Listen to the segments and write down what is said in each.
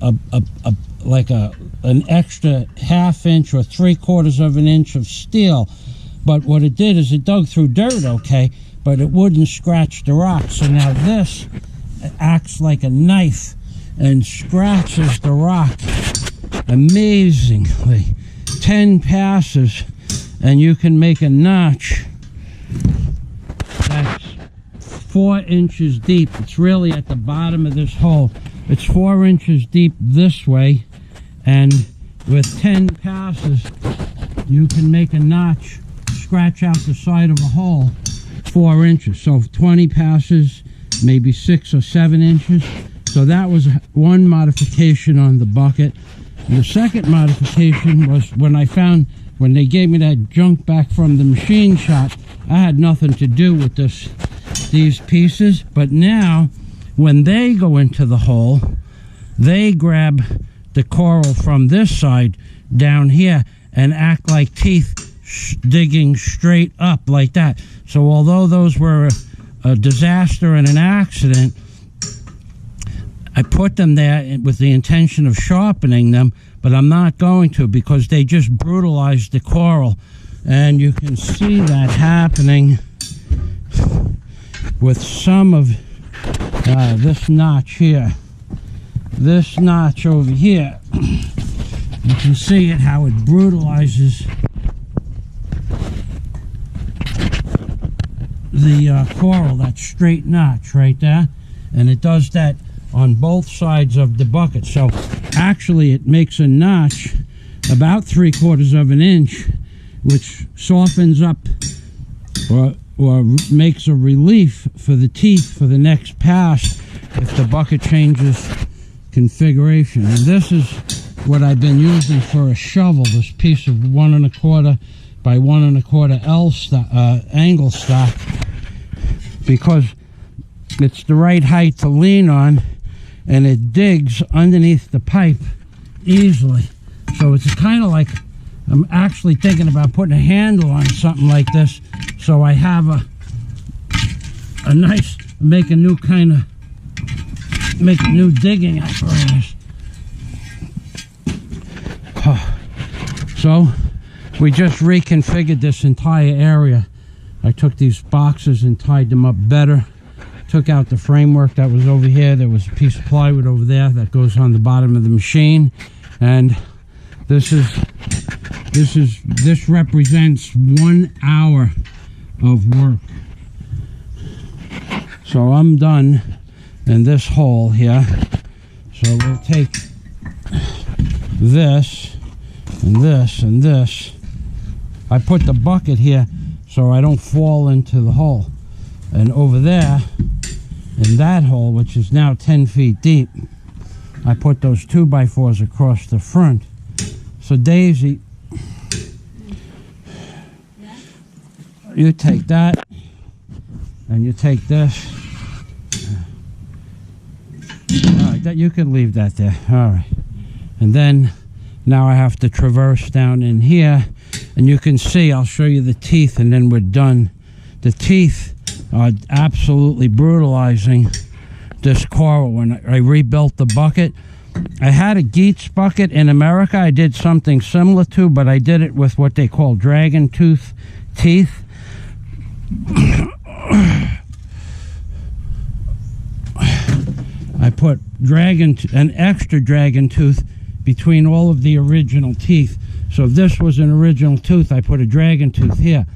an extra ½ inch or 3/4 of an inch of steel. But what it did is it dug through dirt, okay, but it wouldn't scratch the rock. So now this acts like a knife and scratches the rock amazingly. 10 passes and you can make a notch that's 4 inches deep. It's really at the bottom of this hole. It's 4 inches deep this way, and with 10 passes you can make a notch, scratch out the side of a hole 4 inches. So 20 passes, maybe 6 or 7 inches. So that was one modification on the bucket. And the second modification was when they gave me that junk back from the machine shop. I had nothing to do with these pieces, but now when they go into the hole, they grab the coral from this side down here and act like teeth digging straight up like that. So although those were a disaster and an accident, I put them there with the intention of sharpening them, but I'm not going to, because they just brutalized the coral. And you can see that happening with some of this notch here. This notch over here, you can see it, how it brutalizes the coral, that straight notch right there. And it does that on both sides of the bucket. So actually it makes a notch about 3/4 of an inch, which softens up or makes a relief for the teeth for the next pass if the bucket changes configuration. And this is what I've been using for a shovel, this piece of 1 1/4 by 1 1/4 L angle stock, because it's the right height to lean on and it digs underneath the pipe easily. So it's kind of like, I'm actually thinking about putting a handle on something like this, so I have a nice, make a new digging apparatus. So we just reconfigured this entire area. I took these boxes and tied them up better. Took out the framework that was over here. There was a piece of plywood over there that goes on the bottom of the machine, and this represents 1 hour of work. So I'm done in this hole here. So we'll take this and this and this. I put the bucket here so I don't fall into the hole. And over there, in that hole, which is now 10 feet deep, I put those 2x4s across the front. So Daisy, you take that, and you take this. All right, you can leave that there. All right. And then now I have to traverse down in here, and you can see, I'll show you the teeth, and then we're done. The teeth are absolutely brutalizing this coral. When I rebuilt the bucket, I had a Geets bucket in America I did something similar to, but I did it with what they call dragon tooth teeth. I put an extra dragon tooth between all of the original teeth. So if this was an original tooth, I put a dragon tooth here.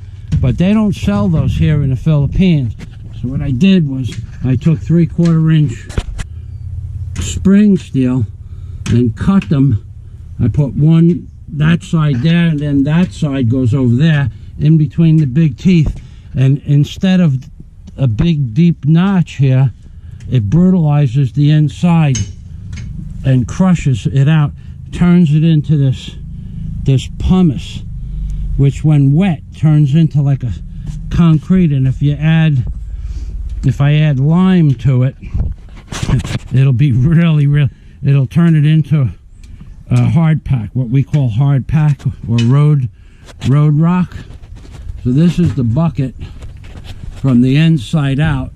But they don't sell those here in the Philippines. So what I did was I took 3/4 inch spring steel and cut them. I put one that side there, and then that side goes over there in between the big teeth. And instead of a big deep notch here, it brutalizes the inside and crushes it out, turns it into this pumice, which when wet turns into like a concrete. And if I add lime to it, it'll be really, it'll turn it into a hard pack, what we call hard pack or road rock. So this is the bucket from the inside out,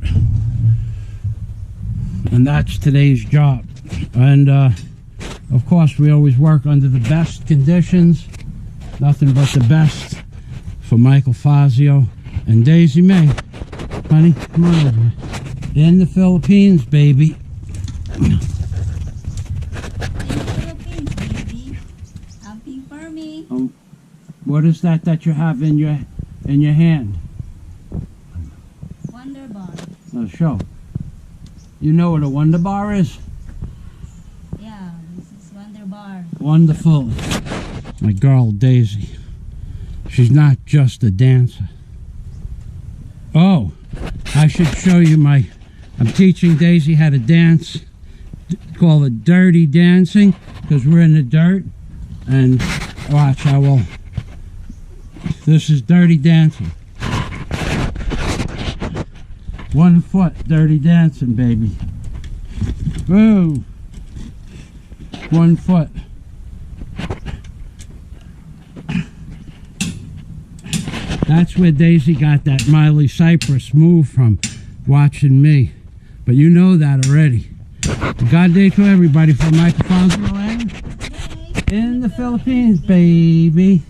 and that's today's job. And Of course, we always work under the best conditions. Nothing but the best for Michael Fazio and Daisy May. Honey, come on over here. In the Philippines, baby. Philippines, baby. Happy for me. What is that you have in your hand? Wonder Bar. Show. You know what a Wonder Bar is? Yeah, this is Wonder Bar. Wonderful. My girl Daisy. She's not just a dancer. Oh, I should show you I'm teaching Daisy how to dance. Call it dirty dancing because we're in the dirt. And watch, this is dirty dancing. 1 foot dirty dancing, baby. Whoa. 1 foot. That's where Daisy got that Miley Cypress move from, watching me. But you know that already. God day to everybody from Michael Fazio in the Philippines, baby.